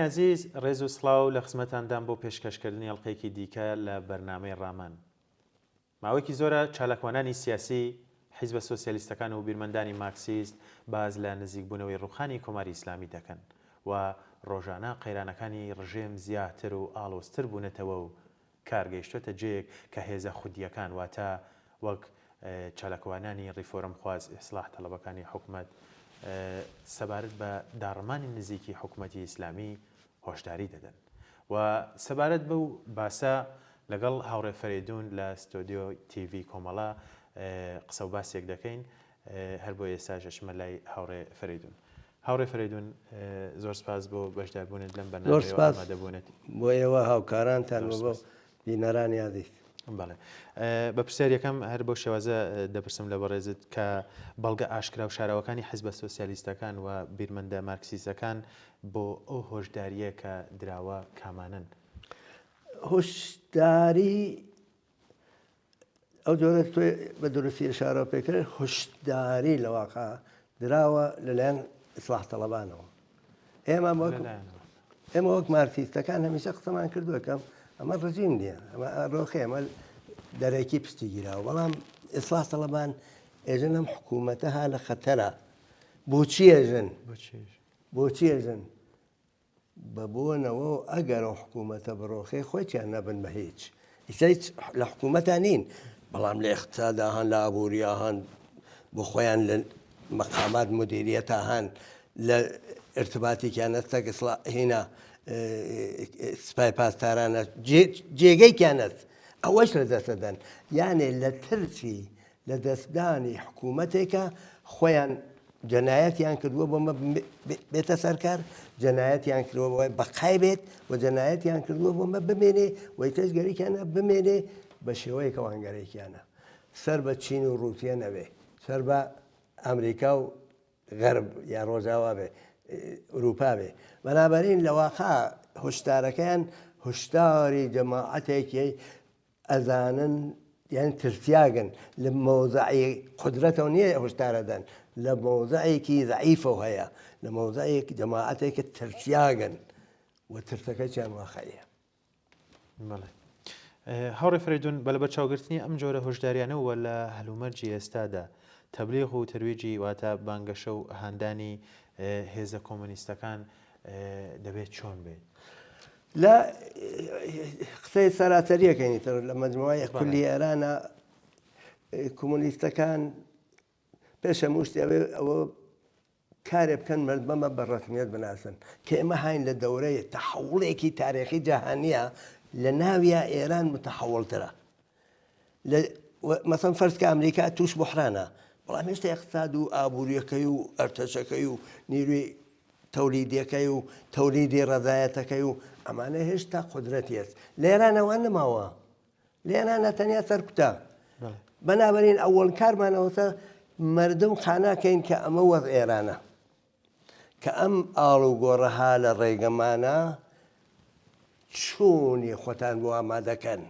عزیز ڕێز و سڵاو لە خزمەتاندان بۆ پێشکەشکردنی هەڵقەیەکی دیکە لە بەرنامەی ڕامان. ماوەیەکی زۆرە چالاکوانانی سیاسی، حیزبە سۆسیالیستەکان و بیرمەندانی مارکسیست باز لە نزیکبوونەوەی ڕووخانی کۆماری ئیسلامی دەکەن و ڕۆژانە قەیرانەکانی ڕژێم زیاتر و ئاڵۆزتر بوونەتەوە و کارگەیشتوتە جێیەک کە هێزە خودیەکان واتە وەک چالاکوانانی ڕیفۆرم خواز ئیسلاح تەڵەبەکانی حکومەت سەبارەت بە داڕمانی نزیکی حکومەتی ئیسلامی هۆشداری دەدەن و سەبارەت بەو باسە لەگەڵ هاوڕێ فەریدون لە ستۆدیۆ تیڤی کۆمەڵا قسە و باسێک دەکەین. هەر بۆ ئێستا ژەشمە لای هاوڕێ فەریدون. هاوڕێ فەریدون زۆر سپاس بۆ بەشداربوونت لەم بەرنامەیەوە ئامادەبوونت بۆ ئێوە هاوکارانتان بۆ بینەران یادیت. بەڵێ بە پرسیارەکەم هەر بۆ شێوازە دەپرسم لە بەڕێزت کە بەڵگە ئاشکرا و شاراوەکانی حیزبە سۆسیالیستەکان و بیرمەندە مارکسیستەکان بۆ ئەو هۆشداریە کە دراوە کامانن. هۆشداری ئەو جۆرە بە درستی شارەوە پێکرد هۆشداری لە واقع دراوە لەلایەن ئیسلاح تەڵەبانەوە. ئێمە وەک مارکسیستەکان هەمیشە قسەمان کردووەکەم ئەمە ڕژیم نییە، ئەمە ڕۆخی ئەمە دەرەکی پشتی گیراوە، بەڵام ئیسلاح تەڵەبان ئێژن ئەم حکوومەتە ها لە خەتەرە. بۆچی ئێژن بە بۆنەوە ئەگەر ئەو حکوومەتە بڕۆخێ خۆیان نەبن بە هیچ لە حکوومەتان نین، بەڵام لە ئیقتیسادا هەن، لە ئابووریا هەن، بۆ خۆیان لە مەقامات مدیریەتە هەن، لە ارتباطێکیان هەستە هێنا سپای پاسدارانە جێگەیکیان هەست، ئەوەش لە دەستەدەن. یانێ لە ترسی لە دەستدانی حکوومەتێکە خۆیان جەنایەتیان کردووە بۆمە بێتە سەرکار، جەنایەتیان کردووە بۆ بەقای بێت و جەنایەتیان کردووە بۆمە بمێنێ وی تەش گەرێکیانە بمێنێ بە شێوەیەکە وانگەرێکیانە. سەر بە چین و ڕووسیە نەبێ، سەر بە ئەمریکا و غەرب یا ڕۆژاوا بێ، ئوروپا بێ. بەنابەرین لە واقع هۆشدارەکەیان هۆشداری جەماعەتێکی ئەزانن، یان ترسیاگن لە مەوزعی قودرەتەوە نییە هۆشدارەدەن، لە مەوزعێکی ضعیفەوە هەیە، لە مەوزعێک جەماعەتێکی ترسیاگن و ترسەکەیان واقعیە. بەڵێ هاوڕێ فەریدون بەلەبەر چاوگرتنی ئەم جۆرە هۆشداریانەوە لە هەلومەرجی ئێستادا تەبلیغ و ترویجی واتە بانگەشە و هاندانی هێزە کۆمۆنیستەکان دەبێت چۆن بێت؟ لە قسەی سەراتەریەکەینیتر لە مەجموعەی کولی ئێرانە کۆمۆنیستەکان پێشە موشتی ئەوە کارێ بکەن مردمەمە بە ڕەسمیەت بناسن کە ئێمە هاین لە دەورەیە تەحوڵێکی تاریخی جەهانیە لە ناویە ئێران متەحوڵترە. مەسەڵەن فەرز کە ئەمریکا توش بحرانە، بەڵام هێشتا اقتصاد و ئابووریەکەی و ئەرتەشەکەی و نیروی تەولیدیەکەی و تەولیدی ڕەزایەتەکەی و ئەمانە هێشتا قودرەتی هەست. لە ئێرانەوە نەماوە، لە ئێرانە تەنیا سەرکوتە. بەنابەرین ئەوەڵ کارمانەوەتە مردم قاناکەین کە ئەمە وەز ئێرانە، کە ئەم ئاڵ و گۆڕەها لە ڕێگەمانە چۆنی خۆتان بۆ ئامادەکەن.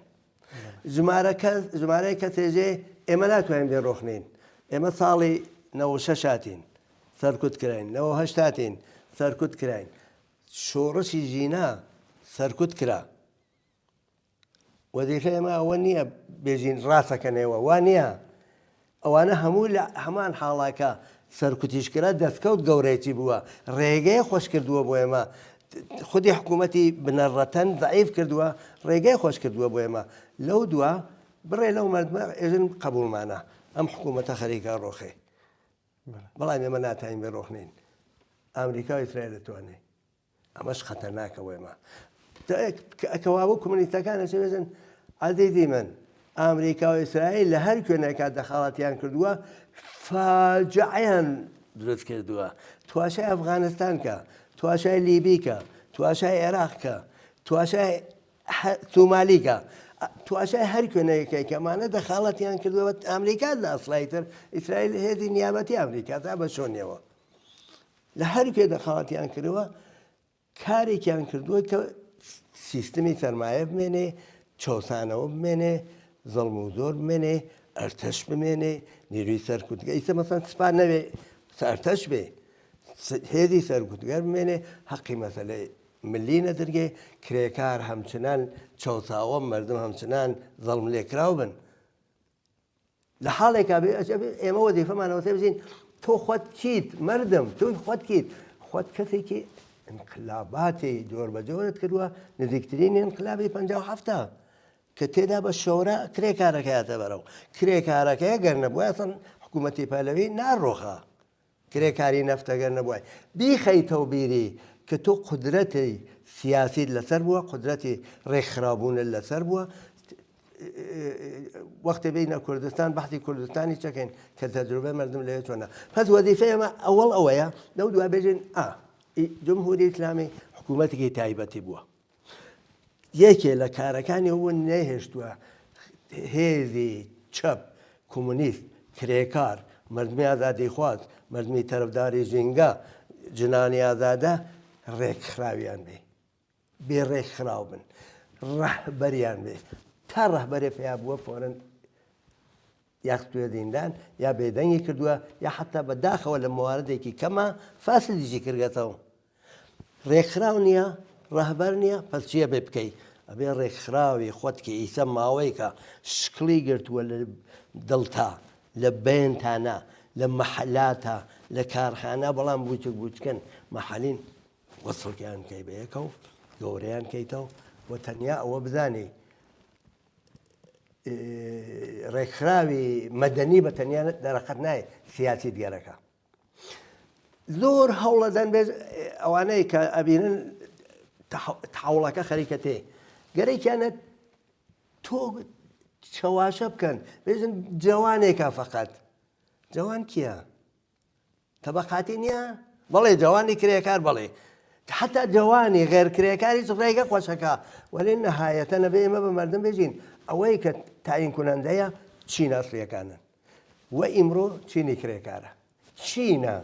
ژمارەی کە تێژێ ئێمە ناتوانین بێ ڕۆخنین. ئێمە ساڵی 96 هاتین سەرکوت کراین، 98 هاتین سەرکوت کراین، شۆڕشی ژینا سەرکوت کرا. وەزیفە ئێمە ئەوە نییە بێژین ڕاستەکەنەوە، وا نییە. ئەوانە هەموو لە هەمان حاڵاکە سەرکوتیشکرا دەستکەوت گەورەیەکی بووە، ڕێگەی خۆش کردووە بۆ ئێمە. خودی حکوومەتی بنەڕەتەن ضعیف کردووە، ڕێگەی خۆش کردووە بۆ ئێمە. لەو دووە بڕێ لەو مردمە ئێژن قبوڵمانە ئەم حکوومەتە خەریکە ڕۆخێ، بەڵام ئێمە ناتوانین بێ ڕۆخنین. ئەمریکا و ئیسرائیل دەتوانێ، ئەمەش خەتەرناکە بۆ ئێمە. کەوابوو کۆمۆنیستەکان ئەچێژن عەزیزی من، ئەمریکا و ئیسرائیل لە هەر کوێنێکە دەخەڵەتیان کردووە فاجعەیان دروست کردووە. تواشای ئەفغانستان کە، تواشای لیبی کە، تواشای عێراق کە، تواشای سومالی کە، تواشای هەر کوێنەیەکێک ئەمانە دەخەڵەتیان کردووە. ئەمریکا لە ئەسڵایتر ئیسرائیل هێزی نیابەتی ئەمریکا تا بە شۆنیەوە لە هەر کوێ دەخەڵەتیان کردووە. کارێکیان کردووە کە سیستمی سەرمایە بمێنێ، چۆسانەوە بمێنێ، زەڵم و زۆر بمێنێ، ئەرتەش بمێنێ، نیروی سەرکوتگە ئیسە مەسەن سپان نەبێ ئەرتەش بێ، هێزی سەرکوتگەر بمێنێ، حەقی مەسەلەی ملینە دەرگێ کرێکار هەمچنان چاوچاوە مردم هەمچنان زەڵم لێکراو بن لە حاڵێکا ئێمە وەزیفەمانەوە بزین تۆ خۆت کیت مردم تۆی خۆت کیت خۆت کەسێکی انقلاباتی جۆر بە جۆرت کردووە نزیکترینی انقلابی 57 کە تێدا بە شۆرە کرێکارەکەیاتە بەرەو کرێکارەکەیە گەر نەبووە ئەسڵ حکوومەتی پەلەوی ناڕۆخە کرێکاری نەفتەگەر نەبووە بیخەیتەوە بیری کە تۆ قودرەتی سیاسیت لەسەر بووە قودرەتی ڕێکخرابوونت لەسەر بووە وەختێ بینە کوردستان بەحتی کوردستانی چەکەین کە تەجروبە مردم لەوێ چۆنە پس وەزیفەی ئێمە ئەوەڵ ئەوەیە لەو دوای بێژین جمهوری ئیسلامی حکوومەتێکی تایبەتی بووە یەکێ لە کارەکانی ئەوە نەهێشتووە هێزی چەپ کۆمونیست کرێکار مردمی ئازادی خواست مردمی تەرەفداری ژینگە جنانی ئازادە ڕێکخراویان بێ ڕێکخراو بن ڕەهبەریان بێ تا ڕەهبەرێ پێیا بووە فۆرن یا توێ زیندان یا بێدەنگی کردووە یا حتا بەداخەوە لە مواردێکی کەمە فاسدیشی کردێتەوە ڕێکخراو نییە ڕەهبەر نییە پس چییە بێ بکەیت ئەبێ ڕێکخراوی خۆتکە ئیسە ماوەی کە شکلی گرتووە لە دڵتا لە بێنتانە لە مەحەلاتە لە کارخانە بەڵام بوچکن مەحەلین وەسڵکیان کەی بەیەکە و گەورەیان کەیتەوە و تەنیا ئەوە بزانێ ڕێکخراوی مەدەنی بە تەنیا دەرەقەت نایە سیاسی دیگەرەکە زۆر هەوڵەدەن بێ ئەوانەی کە ئەبینن تحوڵەکە خەریکە تێ گەرەیکیانە تۆ چەواشە بکەن بێژن جوانێکە فەقەت جوان کییە تەبەقاتی نییە بەڵێ جوانی کرێکار بڵێ حتا جوانی غێر کرێکاری ڕێگە خۆشەکە وەلێ نەهایەتە نەبێ ئێمە بە مردم بێژین ئەوەی کە تاین کونەندەیە چین ئەسڵیەکانن و ئیمڕۆ چینی کرێکارە چینە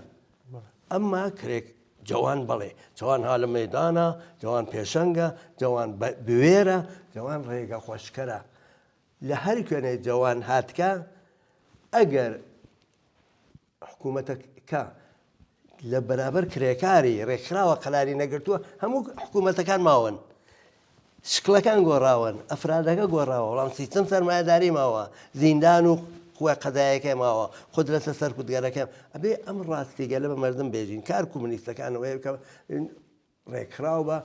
ئەمما کرێک جوان بڵێ جوان ها لە مەیدانە جوان پێشەنگە جوان بوێرە جوان ڕێگە خۆشکەرە لە هەر کوێنێ جوان هاتکە ئەگەر حکوومەتەکە لە بەرابەر کرێکاری ڕێکخراوە قەلاری نەگرتووە هەموو حکوومەتەکان ماون شکلەکان گۆڕاون ئەفرادەکە گۆڕاوە وەڵام سیستم سەرمایەداری ماوە زیندان و خوێ قەدایەکە ماوە قودرەتە سەر کوردگەرەکە ئەبێ ئەم ڕاستیگەلە بە مردم بێژین کار کۆمونیستەکانەوەی بکە ڕێکخراو بە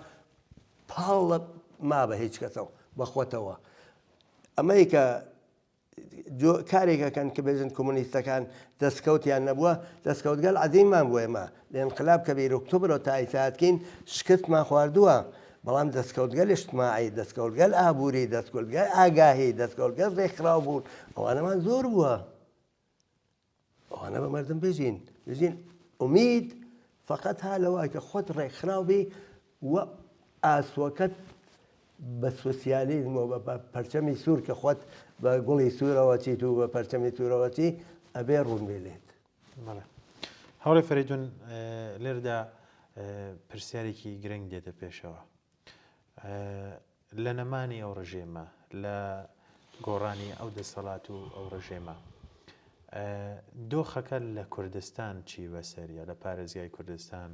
پاڵ ما بە هیچ کەسەوە بەخۆتەوە ئەمەی کە کارێکەکەن کە بێژن کۆمونیستەکان دەستکەوتیان نەبووە دەستکەوتگەل عەزیممان بووە ئێمە لە ئینقلاب کە بیر ئۆکتۆبرەوە تا ئیساهاتکەین شکستمان خواردووە بەڵام دەستکەوتگەل اجتماعی دەستکەوتگەل ئابووری دەستکەوتگەل ئاگاهی دەستکەوتگەل ڕێکخراو بوون ئەوانەمان زۆر بووە ئەوانە بە مردم بێژین ئومید فقط ها لەوای کە خۆت ڕێکخراو بی و ئاسوەکەت بە سۆسیالیزم و بە پەرچەمی سوور کە خۆت بە گوڵی سوورەوە چیت و بە پەرچەمی سوورەوەچی ئەبێ ڕوون بێت هەوڵی فەریدون لێرەدا پرسیارێکی گرنگ دێتە پێشەوە لە نەمانی ئەو ڕژێمە لە گۆڕانی ئەو دەسەڵات و ئەو ڕژێمە دۆخەکە لە کوردستان چی بەسەریە لە پارێزگای کوردستان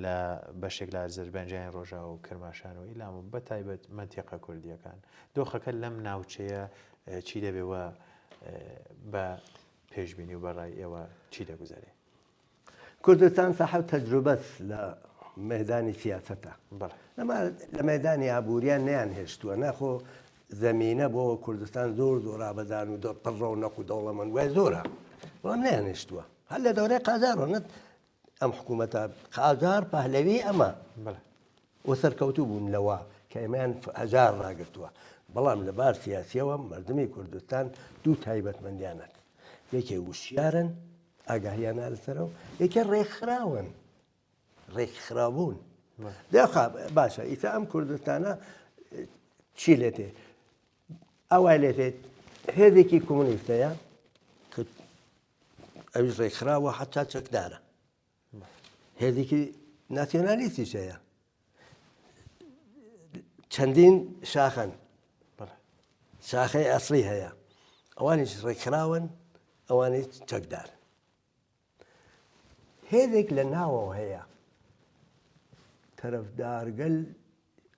لە بەشێک لە ئازەربایجان ڕۆژاوە و کرماشان و ئیلام و بەتایبەت مەنتیقە کوردیەکان دۆخەکە لەم ناوچەیە چی دەبێەوە بە پێشبینی و بەڕای ئێوە چی دەگوزارێ کوردستان ساحەب تەجروبەت لە مەدانی سیاسەتە لە مەدانی ئابووریان نیان هێشتووە نەخۆ زەمینە بۆ کوردستان زۆر زۆرابەدان و پڕڕە و نەق و دەوڵەمەند وای زۆرە بەڵام نیان هێشتووە هەر لە دەورەی قاجارەوە نەت ئەم حکوومەتە قاجار پەهلەوی ئەمە و سەرکەوتوو بوون لەوە کە ئێمەیان هەژار ڕاگرتووە بەڵام لە بار سیاسیەوە مردمی کوردستان دوو تایبەتمەندیانەت یەکێ وشیارن ئاگاهیانە لەسەرەوە یەکێ ڕێکخراون ڕێکخرابوون دەخوا باشە ئیتا ئەم کوردستانە چی لێتێ ئەوای لێتێت هێزێکی کۆمونیستەیە کە ئەویش ڕێکخراوە حتا چەکدارە هێزێکی ناسیۆنالیستیش هەیە چەندین شاخەن شاخەی ئەسڵی هەیە ئەوانیش ڕێکخراون ئەوانەی چەکدار هێزێک لە ناوەوە هەیە تەرەفدارگەل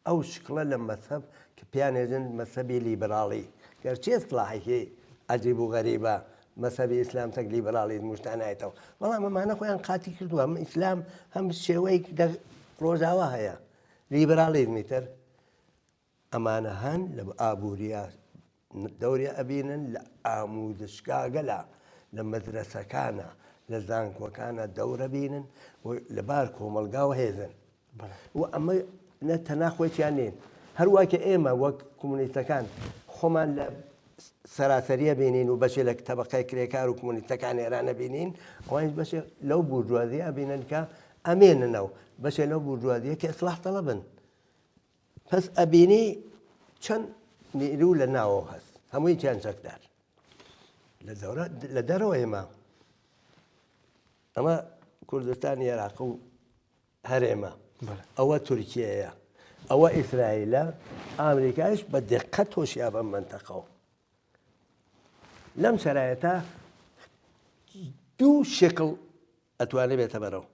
ئەو شکڵە لە مەسەب کە پیانێژن مەسەبی لیبراڵی گەرچی ئەسڵاحی عەجیب و غەریبە مەسەبی ئیسلام تەک لیبراڵی موشتانایەتەوە بەڵام ئەمانە خۆیان قاتی کردووە ئیسلام هەم شێوەی ڕۆژاوا هەیە لیبراڵیزمی تر ئەمانە هەن لە ئابوووریە دەوری ئەبینن لە ئاموزشگاگەلا لە مەدرسەکانە لە زانکۆکانە دەورە بینن و لەبار کۆمەلگاوە هێزن و ئەمە نە تەنیا خۆیان نین هەروە کە ئێمە وەک کۆمونیستەکان خۆمان لە سەراسەریە بینین و بەشێ لە تەبەقەی کرێکار و کۆمونیستەکان ئێرانە بینین ئەوانش بەشێ لەو بورژوازیە بینن کە ئەمێننەوە بەشێ لەو بورژوازیە کە ئیسلاح تەڵەبن پس ئەبینی چەند نیرو لە ناوە هەست هەمووی چیان چەکدار لە دەرەوە ئەمە کوردستانی عێراق و هەرێمە ئەوە تورکیەیە ئەوە ئیسرائیلە ئامریکایش بە دقت تۆشیا بەم منتەقەوە لەم شەرایەتە دوو شکڵ ئەتوانێت بێتە بەرەو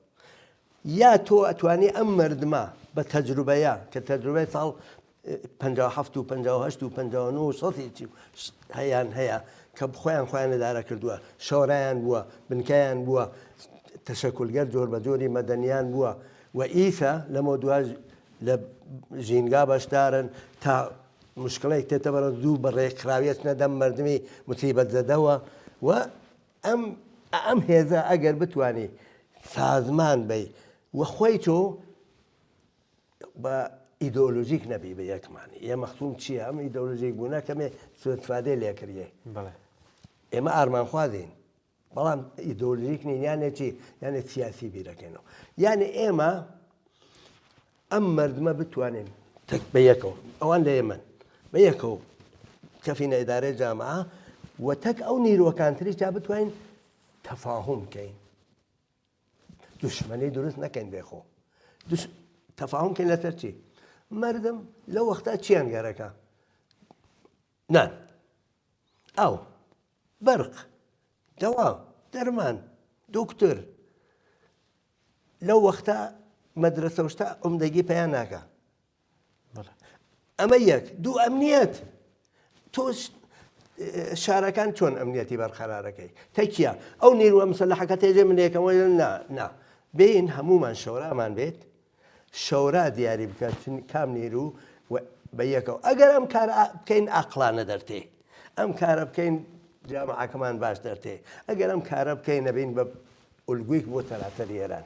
یا تۆ ئەتوانی ئەم مردمە بە تەجروبەیە کە تەجروبەی ساڵ 57 و 58 و 59 و سەدی هەیان هەیە کە خۆیان دارە کردووە شۆڕایان بووە بنکەیان بووە تەشەکولگەر جۆر بە جۆری مەدەنیان بووە و ئیسا لەمە دوای لە ژینگا بەشدارن تا مشکڵێک تێتە بەرە دوو بە ڕێکخراویەت نەدەم مردمی موسیبەت زەدەوە و ئەم هێزە ئەگەر بتوانی سازمان بی و خۆی تۆ بە ئیدۆلۆژیک نەبی بە یەکمانی ئێمە مەختوم چییە ئەم ئیدۆلۆژیک بوونە کەمێ سوءاستیفادەی لێکردیە ئێمە ئارمانخوازین بەڵام ئیدۆلۆژیک نین یانێکی یانێک سیاسی بیرەکەینەوە یانێ ئێمە ئەم مردمە بتوانین تەک بە یەکەوە ئەوان لە ئێمن بە یەکەوە کەفینە ئیدارەی جامعە و تەک ئەو نیرۆکانتری تا بتوانین تەفاهم بکەین دوشمنی دروست نەکەین بێخۆ تەفاهم بکەین لەسەر چی مردم لەو وەختا چیان گەرەکە نان ئەو بەرق دەوا دەرمان دکتۆر لەو وەختا مەدرسە شتا عومدەگی پێیان ناکە ئەمە یەک دوو ئەمنیەت تۆش شارەکان چۆن ئەمنیەتی بەرقەرارەکەی تەکیە ئەو نیروە مسەلحەکە تێجێ منێکەوە نا بین هەمومان شەورامان بێت شەورا دیاری بکات کام نیرو بە یەکەوە ئەگەر ئەم کارە بکەین ئاقلانە دەرتێ ئەم کارە بکەین جامعەکەمان باش دەرتێ ئەگەر ئەم کارە بکەین نەبین بە ئولگویک بۆ تەراتەری ئێران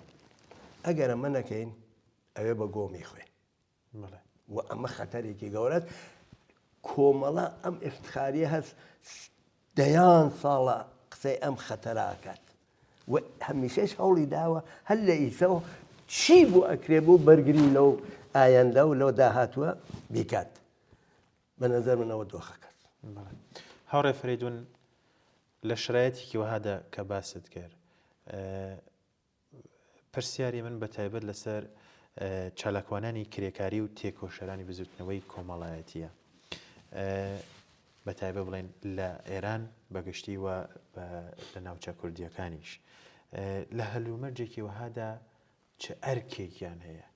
ئەگەر ئەمە نەکەین ئەوێ بە گۆمی خوێن و ئەمە خەتەرێکی گەورەت کۆمەڵە ئەم ئفتخاریە هەست دەیان ساڵە قسەی ئەم خەتەراکات و هەمیشەش هەوڵی داوە هەر لە ئیسەوە چی بۆ ئەکرێ بۆ بەرگری لەو ئایەندە و لەو داهاتووە بیکات بە نەزەر منەوە دۆخەکەت هاوڕێ فریدون لە شرایەتێکی وەهادا کە باست کرد پرسیاری من بە تایبەت لەسەر چالاکوانانی کرێکاری و تێکۆشەرانی بزوتنەوەی کۆمەڵایەتیە بە تایبەت بڵێن لە ئێران بەگشتی و لە ناوچە کوردیەکانیش لە هەلومەرجێکی وەهادا چه ئەرکێکیان هەیە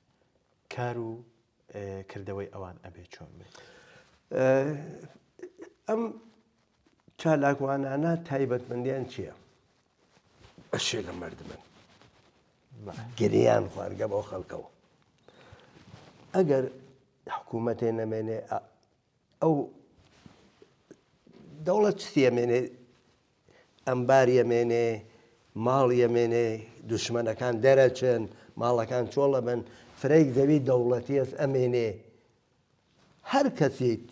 کار و کردەوەی ئەوان ئەبێ چۆن بێت ئەم چالاکوانانە تایبەتمەندیان چییە؟ بەشێ لە مردمن گریان خوارگە بۆ خەڵکەوە ئەگەر حکوومەتێ نەمێنێ ئەو دەوڵەت چێمێنێ ئەمبار یەمێنێ ماڵ یەمێنێ دوشمەنەکان دەرەچن ماڵەکان چۆڵە بن فرەیک زەوی دەوڵەتیەس ئەمێنێ هەر کەسێک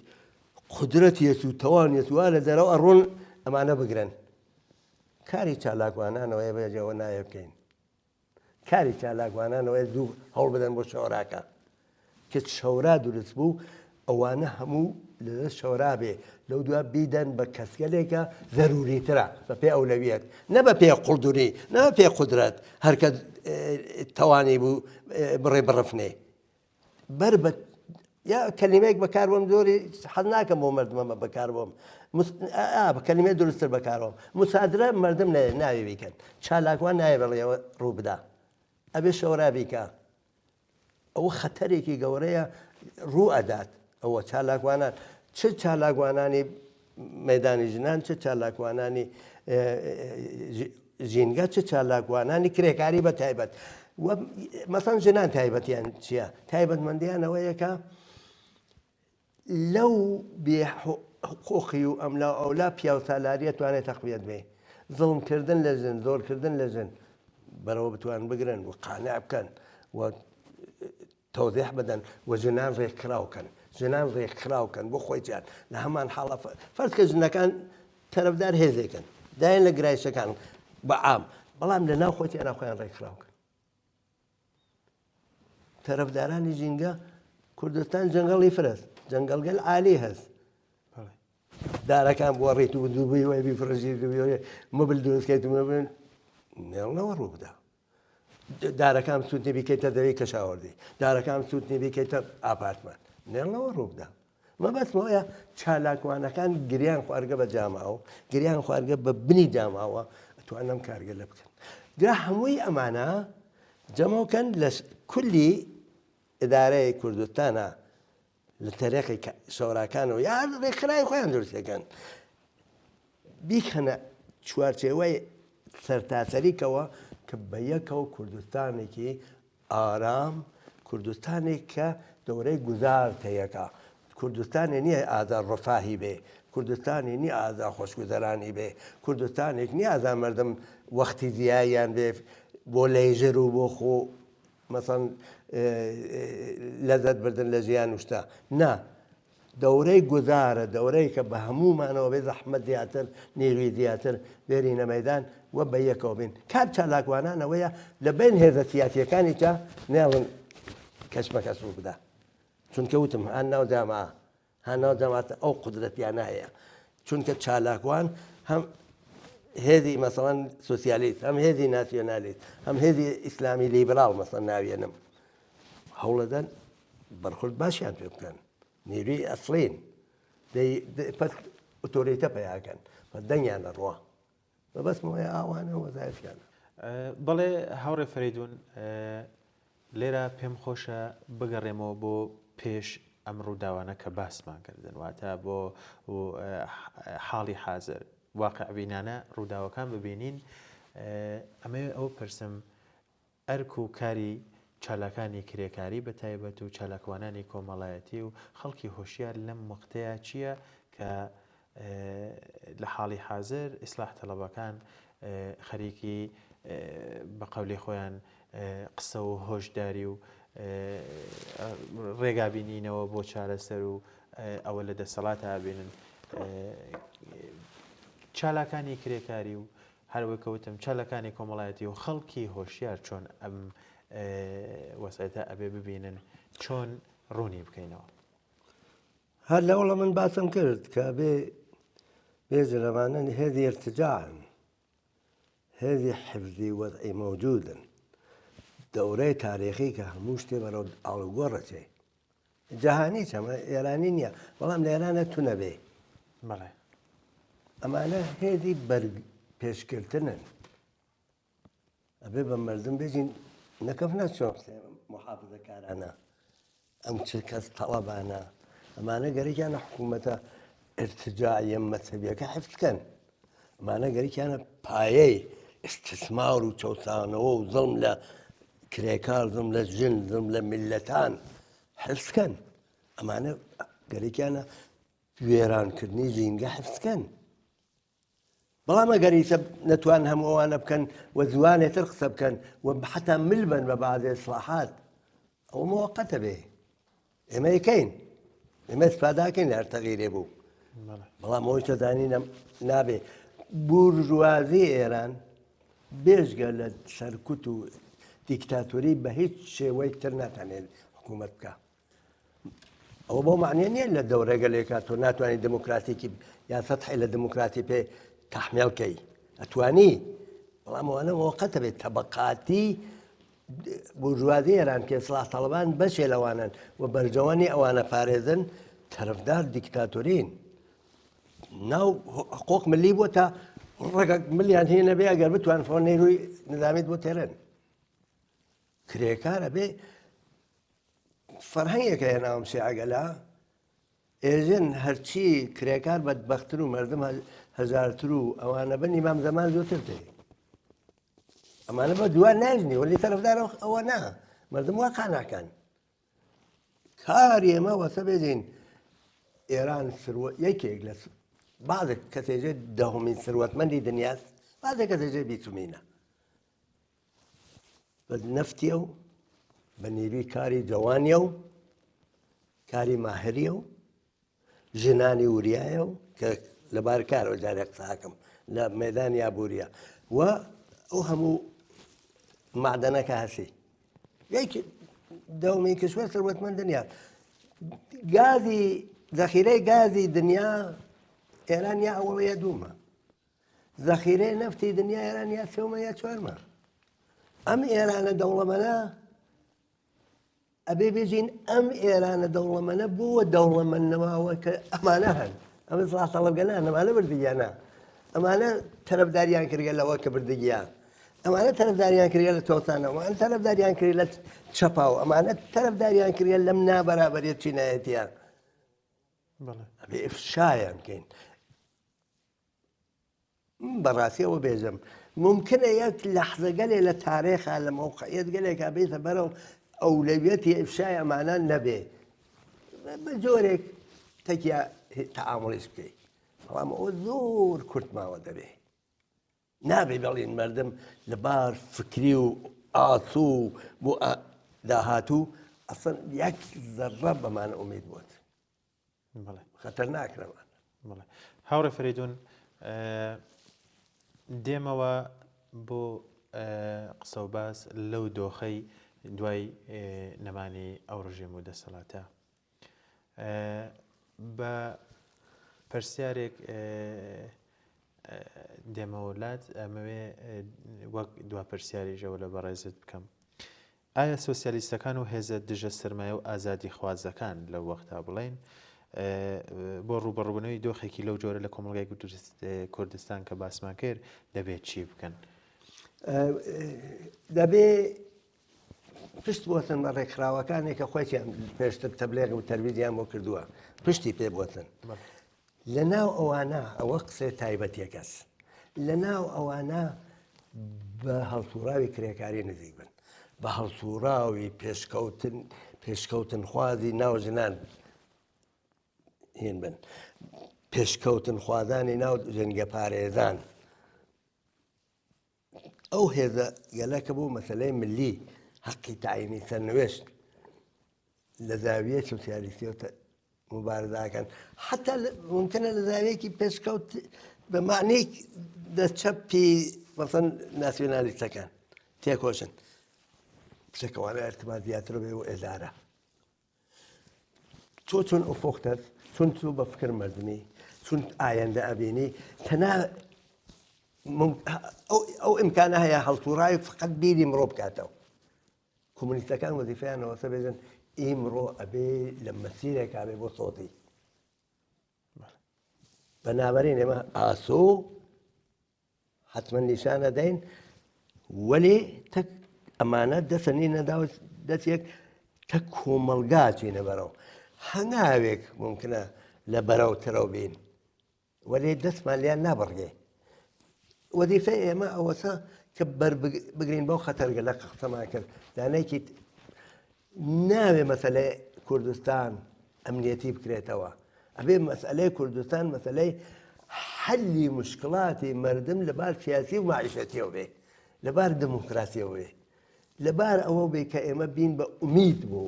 قودرەتیەت و تەوانێت وا لە دەرەوە ئەڕۆن ئەمانە بگرن کاری چالاکوانانەوەی بێجەوە نایە بکەین کاری چالاکوانانەوەی زوو هەوڵ بدەن بۆ شەوراکە کە شەورا دروست بوو ئەوانە هەموو لە شەورا بێ لەو دووە بیدەن بە کەسگەلێکە زەروریترە بە پێ ئەولەویەت نە بە پێ قوڵدوری نە بە پێ قودرەت هەرکە تەوانی بوو بڕێ بڕفنێ بەر بە یا کەلیمەیەک بەکاربووم زۆری حەز ناکەم بۆ مردمەمە بەکاربووم بە کەلیمەی دروستتر بەکارەوە مسادرە مردم ناوی بیکەن چالاکوان نایە بەڵێەوە ڕوو بدا ئەبێ شەورا بیکە ئەوە خەتەرێکی گەورەیە ڕوو ئەدات ئەوە چالاکوانان چ چالاکوانانی مەدانی ژنان چه چالاکوانانی ژینگە چه چالاکوانانی کرێکاری بە تایبەت مەسەڵەن ژنان تایبەتیان چییە؟ تایبەتمەندیانەوەیە کە لەو بێحقوقی و ئەملا ئەولا پیاو سالاریە توانێت تەقویەت بێ زڵمکردن لە ژن زۆرکردن لە ژن بەرەوە بتوان بگرن و قانع بکەن و تەوزیح بدەن و ژنان ڕێکخراوکەن ژنان ڕێکخراوکەن بۆ خۆیان لە هەمان حاڵە فەرز کە ژنەکان تەرەفدار هێزێکن دایان لە گرایشەکان بە عام بەڵام لە ناو خۆیان خۆیان ڕێکخراوکەن تەرەفدارانی ژینگە کوردستان جەنگەڵی فرست جەنگەڵگەل عالی هەست دارەکان بۆ ڕێت و دووبی وای بیفرژی مبل دروستکەیت و مبن نێڵنەوە ڕوو بدە دارەکان سوودنی بیکەیتە دەوی کەشاوەردی دارەکان سوودنی بیکەیتە ئاپارتمان نێڵنەوە ڕوو بدە مەبەستمەوەیە چالاکوانەکان گریان خوارگە بە جاماوە گریان خوارگە بە بنی جاماوە ئەتوانم کارگە لە بکەن جا هەمووی ئەمانە جەمەوکەن لە کولی ئیدارەی کوردستانە لە تەرێقی شۆراکانەوە یا ڕێکخراوی خۆیان دروستەکەن بیکەنە چوارچێوەی سەرتاسەریکەوە کە بە یەکەوە کوردستانێکی ئارام کوردستانێک کە دەورەی گوزار تەیەکە کوردستانی نییە ئازار ڕفاهی بێ کوردستانی نییە ئازا خۆشگوزەرانی بێ کوردستانێک نییە ئازا مردم وەختی زیاییان بێ بۆ لەیژر و بۆ خۆ مەسەڵەن لەذەت بردن لە ژیان وشتا نا دەورەی گوزارە دەورەی کە بە هەمومانەوە بێ زەحمەت زیاتر نیروی زیاتر بێرینە مەیدان وە بە یەکەوە بین کات چالاکوانانەوەیە لە بین هێزە سیاسیەکانی چا نێڵن کەشمەکەس ڕوو بدە چونکە وتم هەن ناو جامعە هەن ناو جەماعەتە ئەو قودرەتیانە هەیە چونکە چالاکوان هەم هێزی مەسەڵەن سوسیالیست هەم هێزی ناسیۆنالیست هەم هێزی ئیسلامی لیبراڵ مەسەڵەن ناوێنم هەوڵەدەن بەرخورد باشیان پێ بکەن نیروی ئەسڵین پس ئۆتۆریتە پەیاکەن دەنگیانە ڕوا بەبەستمەوەی ئاوانە وەزایەتیانە بەڵێ هاوڕێ فەریدون لێرە پێم خۆشە بگەڕێمەوە بۆ پێش ئەم ڕووداوانە کە باسمان کردن واتە بۆ حاڵی حازر واقع بینانە ڕووداوەکان ببینین ئەمە ئەو پرسم ئەرک و کاری چالاکانی کرێکاری بە تایبەت و چالاکوانانی کۆمەڵایەتی و خەڵکی هۆشیار لەم وەختەیە چییە کە لە حاڵی حازر ئیسلاح تەڵەبەکان خەریکی بە قەولی خۆیان قسە و هۆشداری و ڕێگابینینەوە بۆ چارەسەر و ئەوە لە دەسەڵات هابێنن چالاکانی کرێکاری و هەروەک کەوتم چالاکانی کۆمەڵایەتی و خەڵکی هۆشیار چۆن ئەم وەسایتە ئەبێ ببینن چۆن ڕوونی بکەینەوە هەر لەوڵە من باسم کرد کە بێژەرەوانە هێزی ارتجاعن هێزی حفزی وەضعی مەوجودن دەورەی تاریخی کە هەموو شتێ بەرەو ئاڵوگۆڕەچێ جەهانی چەمە ئێرانی نییە بەڵام لە ئێرانە تو نەبێ بەڵێ ئەمانە هێزی بەرگ پێشکردنن ئەبێ بە مردم بێژین نەکەفنە چۆن محافزەکارانە ئەم چ کەس تەڵەبانە ئەمانە گەرەیانە حکوومەتە ارتجاعیە مەسەبیەکە حفظکەن ئەمانە گەرەیانە پایەی استثمار و چەوسانەوە و زڵم لە کرێکار زڵم لە ژن زڵم لە میلەتان حفظکەن ئەمانە گەرەیانە وێرانکردنی ژینگە حفظکەن بەڵام ئەگەریسە نەتوان هەموو ئەوانە بکەن و زوانێتر قسە بکەن و حتا ملبن بە بەعزێ ئیسلاحات ئەو موەقەتە بێ ئێمە یەکەین ئێمە استفاداکەین لە هەر تەغییرێ بوو بەڵام ئەوەی تەزانی نابێ بورژوازی ئێران بێژگە لە سەرکوت و دیکتاتۆری بە هیچ شێوەی تر ناتوانێت حکوومەت بکە ئەوە بۆ معنیە نییە لە دەورەگەلێکات تۆ ناتوانانی دموکراتێکی یا سەتحی لە دموکراتی پێ تەحمیلکەی ئەتوانی بەڵام ئەوانە موقەتە بێت تەبەقاتی بورژوازی ئێران کە ئیسلاح تەڵەبان بەشێ لەوانن و بەرجەوانی ئەوانە پارێزن تەرەفدار دیکتاتۆرین ناو حقوق ملی بووە تا ڕێگەک ملیان هێنە بێ ئەگەر بتوان فۆن نێروی نظامیت بۆ تێرن کرێکارە بێ فەرهەنگێکە هێناوم شێعەگەلا ئێژن هەرچی کرێکار بەدبەختتر و مردم هەزارتر و ئەوانە بن ئیمام زەمان زۆرتر دێ ئەمانە بە دووار ناژنی وەلی تەرەفدار ئەوە نا مردم وا قاناکەن کاری ئێمە وەسە بێژین ئێران یەکێک لە بعضێک کەسێژێ دەهەمین ثروەتمەندی دنیاست بعضێک کەسێژێ بیچوومینە بە نەفتیە و بە نیروی کاری جوانیە و کاری ماهریە و ژنانی وریایە و کە لەبار کارەوە جارێک قساکەم لە مەدانی یابووریە و ئەو هەموو معدەنەکە هەسی یەکی دەومی کشوەر ثروەتمەند دنیا گازی ذەخیرەی گازی دنیا ئێران یا ئەوە یا دوومە ذەخیرەی نەفتی دنیا ئێران یا سێومە یا چوارمە ئەم ئێرانە دەوڵەمەنە ئەبێ بێژین ئەم ئێرانە دەوڵەمەنە بووە دەوڵەمەندنەوەوە کە ئەمانە هەن ئەمە سڵاتەڵەبگەنە ئەمانە بردگیانە ئەمانە تەرەفداریان کردگە لەوە کە بردگیان ئەمانە تەرەفداریان کردگە لە تۆتانەوە ئەم تەرەفداریان کرد لە چەپاو ئەمانە تەرەفداریان کردگە لەم نابەرابەریەت چینایەتیان ئەبێ ئفشایان بکەین بەڕاستیەوە بێژم ممکنە یەک لەحظەگەلێ لە تارێخا لە مەوقعیت گەلێکا بێتە بەرەو ئەولەویەتی ئفشای ئەمانە نەبێ بە جۆرێک تەکیا تەعامڵیش بکەیت بەڵام ئەوە زۆر کورتماوە دەبێ نابێ بەڵین مردم لەبار فکری و ئاسوو بۆ داهاتوو ئەسڵ یەک زەڕە بەمانە ئومید بووت خەتەر ناکرەمان هاوڕێ فەریدون دێمەوە بۆ قسە و باس لەو دۆخەی دوای نەمانی ئەو ڕژێم و دەسەڵاتە بە پرسیارێک دێمەوەلات ئەمەوێ وەک دوا پرسیاریژەوە لە بەڕێزت بکەم ئایا سۆسیالیستەکان و هێزە دژە سرمایە و ئازادی خوازەکان لەو وەختا بڵێن بۆ ڕوبەڕوونەوەی دۆخێکی لەو جۆرە لە کۆمەلگای کوردستان کە باسمان کرد دەبێت چی بکەن دەبێ پشت بۆتن بە ڕێکخراوەکانێک کە خۆیان پێشتر تەبلێغ و تەلڤیزیان بۆ کردووە پشتی پێ بۆتن لە ناو ئەوانە ئەوە قسێ تایبەتێکەس لە ناو ئەوانە بە هەڵسوراوی کرێکاری نزیک بن بە هەڵسوراوی پێشکەوتن خوازی ناو ژنان هێن بن پێشکەوتن خوازانی ناو ژەنگە پارێزان ئەو هێزە گەلەکە بوو مەسەلەی ملی حەقی تعینی سەرنوێشت لە زاویە سۆسیالیستی مبارزاکەن حتا ممکنە لە زاویەکی پێشکەوت بە معنەی دەستچەپی مەسەن ناسیۆنالیستەکان تێکۆشن شتێکەوانە ئەرتباط زیاتر بێ و ئێدارە تۆ چۆن ئۆفۆختەت چۆن تۆ بە فکر مردمی چۆن ئایەندە ئەبینی تەنا ئەو ئیمکانە هەیە هەڵسوڕاوی فقەت بیری مرۆ بکاتەوە کۆمونیستەکان وەزیفەیانەوە سە بێژن ئیمڕۆ ئەبێ لە مەسیرێکا بێ بۆ سۆتی بەنابەرین ئێمە ئاسۆ حتمما نیشانە دەین وەلێ تەک ئەمانە دەسەنی نەداوت دەستێک تە کۆمەلگا چینە بەرەو هەنگاوێک ممکنە لە بەرەوترەوە بین وەلێ دەستمان لیان نابڕگێ وەزیفەی ئێمە ئەوەسە کە بگرین بەو خەتەرگە لە قسەمان کرد دانەیەکی ناوێ مەسەلەی کوردستان ئەمنیەتی بکرێتەوە ئەبێ مەسئلەی کوردستان مەسەلەی حەلی مشکڵاتی مردم لەبار سیاسی و معیشەتیەوە بێ لەبار دموکراسیەوە بێ لەبار ئەوە بێ کە ئێمە بین بە ئومید بۆ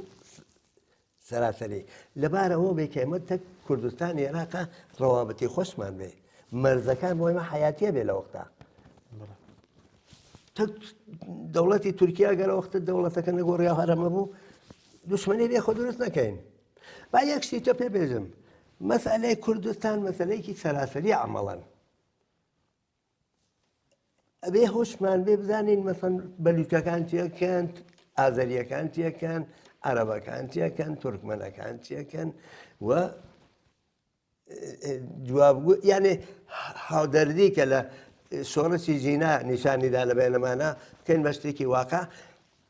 سەراسەری لەبار ئەوە بێ کە ئێمە تەک کوردستان عێراقا ڕەوابەتی خۆشمان بێ مەرزەکان بۆ ئێمە حیاتیە بێ لە وەختا دەوڵەتی تورکیا گەرە وەختە دەوڵەتەکە نەگۆڕیا هەرەمە بوو دوشمنی بێ خۆ دروست نەکەین با یەک شتی تۆ پێ بێژم مەسئلەی کوردستان مەسئلەیەکی سەراسەری عەمەڵەن ئەبێ هۆشمان بێ بزانین مەسەن بەلوچەکان چیەکەن ئازەریەکان چیەکەن عەرەبەکان چیەکەن تورکمەنەکان چیەکەن و جوابگو یعنی هاودەردی کە لە شۆڕشی ژینا نیشانیدا لە بێنەمانە بکەین بە شتێکی واقع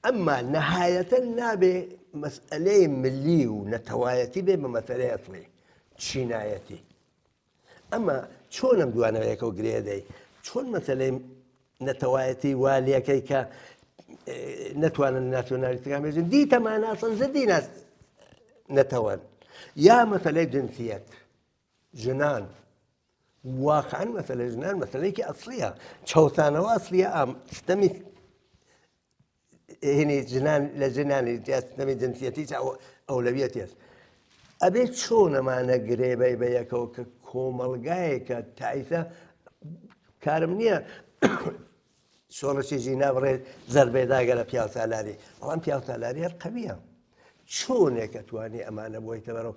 أما نهاية نابي مسألة ملي ونتوايتي بمسألة أصلي شنايتي أما شونم دوانا وياك وقريدي شون مسألة نتوايتي واليا كيكا نتوان الناسيوناليتي كامل دي تمانا أصلا زدي ناس نتوان يا مثلا جنسيات جنان واقعا مثلا جنان مثلا كي أصلية شوثانة وأصلية استمي هني جنان لجنان تستمي جنسيتي أو أولويتي أبيت شون ما نقريبا بيك كوملقايك تعيسة كارمنية شون شي جينا بري زربي داقل بياو سالاري والله بياو سالاري القوية شونك تواني أمانة بوي تبرو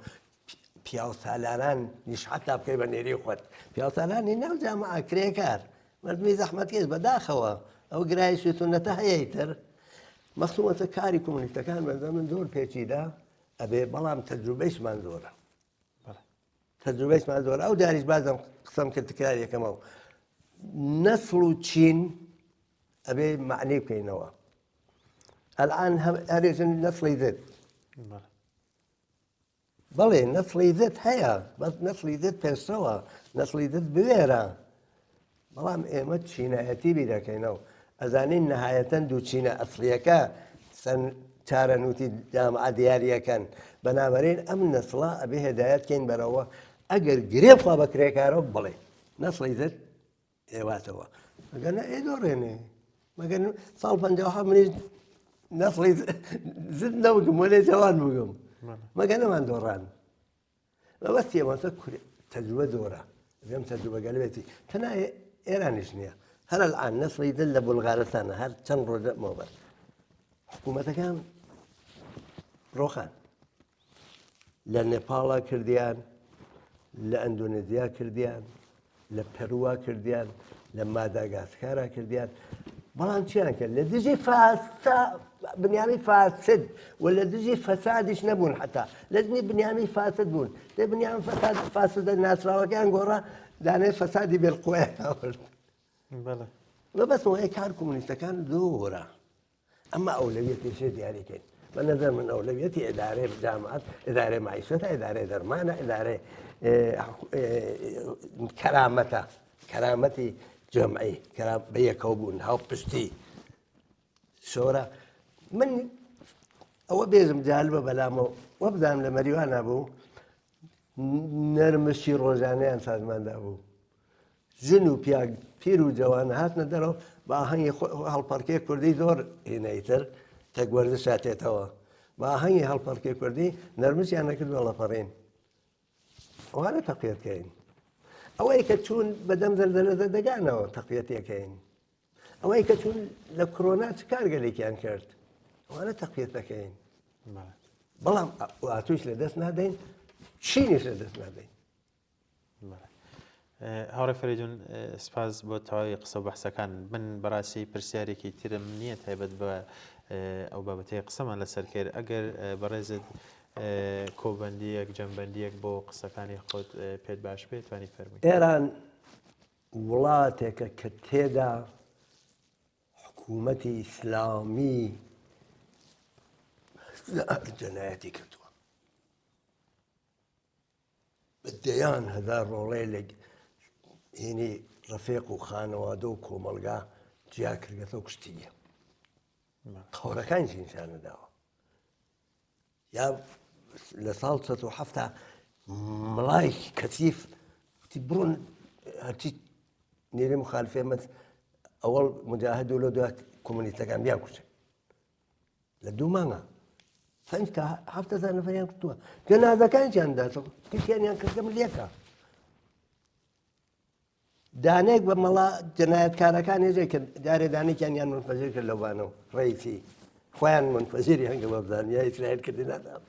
بياو سالاران نش حتى بكي بنيري وقت بياو سالاران ناو جامعة كريكار مردمي زحمة كيس بداخوا أو قراي شو سنة هيتر مخصومة كاري كومونيتا كان من زور بيتشي دا أبي بلام تجربيش منزورة تجربيش منزورة أو داريش بعضهم قسم كنت كاري كمان نسلو تشين أبي معني بكينوا الآن هذا نسل يزيد بلى نسل يزيد هيا بس نسل يزيد بيسوا نسل يزيد بويرا بلام إيمة تشينا أتيبي دا كينوا أزانين نهاية دو تشينا أصليكا سن تارنوتي جامعة ديارية كان بنابرين أم نسلا أبي هدايات كين بروا أجر قريب خابا كريكارو بلي نسل يزيد إيواتوا ما قلنا إيه دوريني ما قلنا صال فنجوحة مني نسل زدنا وقم ولا جوان وقم ما قلنا ما دوران ما بس يا ما تذكر تجربة دورة اليوم تجربة قلبتي تنا إيران شنيا هل الآن نسل يدل بلغارستان هل تنرد موبر حكومة كان روخان لنيبالا كرديان لأندونيسيا كرديان لبروا كرديان لماداغاسكارا كرديان بلان شان كان لديجي بنيامي فاسد ولا ديجي فسادش نبون حتى لازم بنيامي فاسد بون ده بنيامي فاسد الناس راوا كان قرا داني فسادي بالقوى بلى لا بس هو كان كومونيست كان دورة أما أولويتي شيء يعني كان من نظر من أولويتي إدارة جامعات إدارة معيشتها إدارة درمانة إدارة كرامتي جمعي كرام بيكوبون هاو بستي شورا من أو بيزم جالبه بلامو وابدأ لمريوانا أبو نرمشي روزاني أنساز من أبو جنو بياج بيرو جوان هاتنا درو باهني هالباركي كردي زور هنايتر تقورد ساتي توا باهني هالباركي كردي نرمشي أنا كده والله فرين وهذا تقية كاين أوي كتشون بدم زلزلة دقانا تقيتي كاين أوي كتشون لكورونا تكار قالي كان كرت وهذا تقية كاين بلام واتوش لدسنا دين شينيش لدسنا دين هاوڕێ فەریدون سپاس بۆ تەواوی قسە و بەحسەکان من بەڕاستی پرسیارێکی ترم نییە تایبەت بە ئەو بابەتەیە قسەمان لەسەر کرد ئەگەر بەڕێزت کۆبەندیەک جەمبەندیەک بۆ قسەکانی خۆت پێت باش بێت توانی فەرمووی ئێران وڵاتێکە کە تێدا حکوومەتی ئیسلامی جەنایەتی کردووە بەدەیان هەزار ڕۆڵەی لە هینی ڕەفێق و خانەوادە و کۆمەلگا جیا کردگەتە و کشتیە قەورەکانشی نیشانەداوە یا لە ساڵ 1970 مڵای کەسیف وتی بڕۆن هەرچی نێرەی مخالفێمەت ئەوەڵ مجاهد و لە دوای کۆمونیستەکان بیاکوژن لە دوو مانگە 5 تا 7,000 نەفەریان کردووە جەنازەکانیان کشتیانیان کردە ملیەکە دانێک بە مەڵا جەنایەتکارەکان ێژێ کە جارێ دانێکیان منفەجر کرد لەوانە و ڕئیسی خۆیان منفەجری هەنگە بە بزان یا ئیسرائیل کردی نادام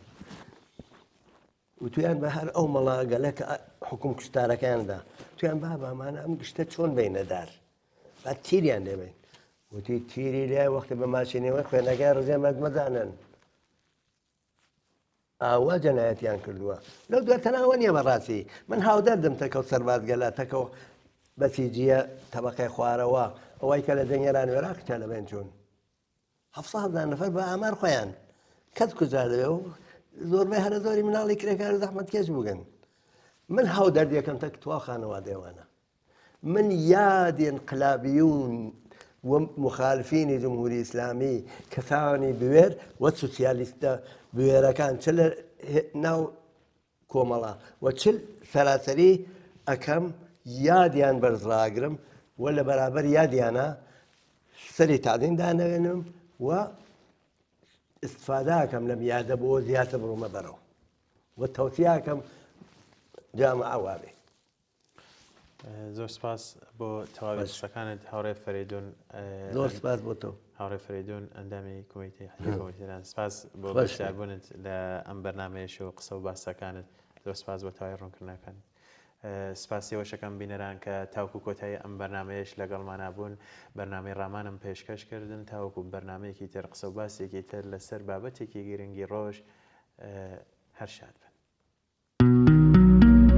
و تویان بە هەر ئەو مەڵا گەلەکە حکوم کوشتارەکاندا تویان با بامانە ئەم گشتە چۆن بینەدار با تیریان دەبین وتی تیری لای وەختە بە ماشینەوەی خوێنەکەی ڕزێمەت مەزانن ئاوا جەنایەتیان کردووە لەو دوای تەناوە نییە بەڕاستی من هاودەردم تەکەوت سەرباز گەلاتەکەەوە بەسیجیە تەبەقەی خوارەوە ئەوەی کە لە دەنگێران وێرا کچە لە بێن چوون 700 نفر بە ئامار خۆیان کەس کوجا دەبێ و زۆربەی هەرە زۆری مناڵی کرێکار و زەحمەتکێش بووگەن من هاو دەردیەکەم تەک توا خانەوە دێوانە من یادی انقلابیون ومخالفینی جمهوری ئیسلامی کەسانی بوێر وە سوسیالیستە بوێرەکان چ لە ناو کۆمەڵە و چل سەراسەری ئەەکەم یادیان بەرزڕاگرم و لە بەرابەر یادیانە سەری تعلیم دانەوێنم و استفادەکەم لەم یادە بۆ زیاتر بڕومە بەرەوە و تەوسیاکەم جامە ئەوابێ زۆر سپاس بۆ تەواوی قسەکانت هاوڕێ فەریدون زۆر سپاس بۆ تۆ هاوڕێ فەریدون ئەندامی کۆمیتەی کۆمیتەران سپاس بۆ بەشداربوونت لە ئەم بەرنامەیەش و قسە و باسەکانت زۆر سپاس بۆ تەواوی ڕوونکردنەکان سپاسیەوەشەکەم بینەران کە تاوکو کۆتایی ئەم بەرنمەیەش لەگەڵمانە بوون بەرنامەی ڕامانم پێشکەشکردن تاوەکو بەرنمەیەکی تر قسە و باسێکی تر لەسەر بابەتێکی گرنگی ڕۆژ هەر شاد